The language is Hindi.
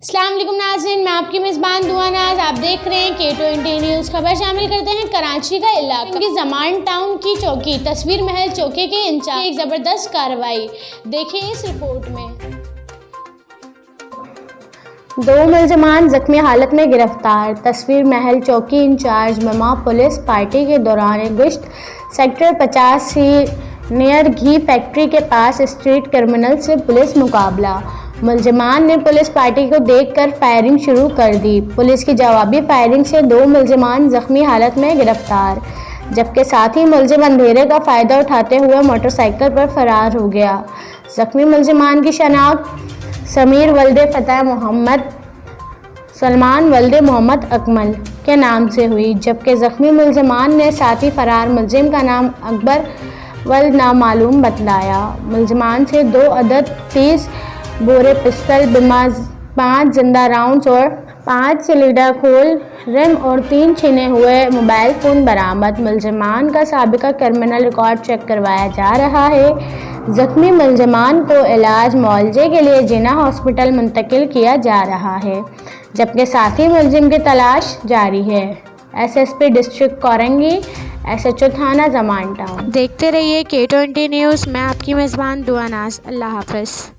अस्सलाम वालेकुम नाज़रीन, मैं आपकी मेज़बान दुआ नाज। आप देख रहे हैं K20 न्यूज़। खबर शामिल करते हैं कराची का इलाका की जमान टाउन की चौकी तस्वीर महल चौकी के इंचार्ज एक ज़बरदस्त कार्रवाई देखिए इस रिपोर्ट में। 2 मुलजमान जख्मी हालत में गिरफ्तार। तस्वीर महल चौकी इंचार्ज ममा पुलिस पार्टी के दौरान गश्त सेक्टर 50 नियर घी फैक्ट्री के पास स्ट्रीट क्रिमिनल से पुलिस मुकाबला। मुलजमान ने पुलिस पार्टी को देखकर फायरिंग शुरू कर दी। पुलिस की जवाबी फायरिंग से 2 मुलजमान जख्मी हालत में गिरफ्तार, जबकि साथ ही मुलजिम अंधेरे का फ़ायदा उठाते हुए मोटरसाइकिल पर फरार हो गया। जख्मी मुलजमान की शनाख्त समीर वल्दे फ़तेह मोहम्मद, सलमान वल्दे मोहम्मद अकमल के नाम से हुई, जबकि जख्मी मुलजमान ने साथी फरार मुलजिम का नाम अकबर वल्द नामालूम बतलाया। मुलजमान से 2 अदद 30 बोरे पिस्तल, 5 जिंदा राउंड्स और 5 सिलेंडर खोल रिम और 3 छिने हुए मोबाइल फ़ोन बरामद। मुलजमान का साबिका क्रिमिनल रिकॉर्ड चेक करवाया जा रहा है। जख्मी मुलजमान को इलाज मुआवजे के लिए जिना हॉस्पिटल मुंतकिल किया जा रहा है, जबकि साथी मुलजिम की तलाश जारी है। SSP डिस्ट्रिक्ट कोरंगी, SHO थाना जमान टाउन। देखते रहिए K20 न्यूज़। मैं आपकी मेज़बान दुआ नाज। अल्लाह हाफ़िज़।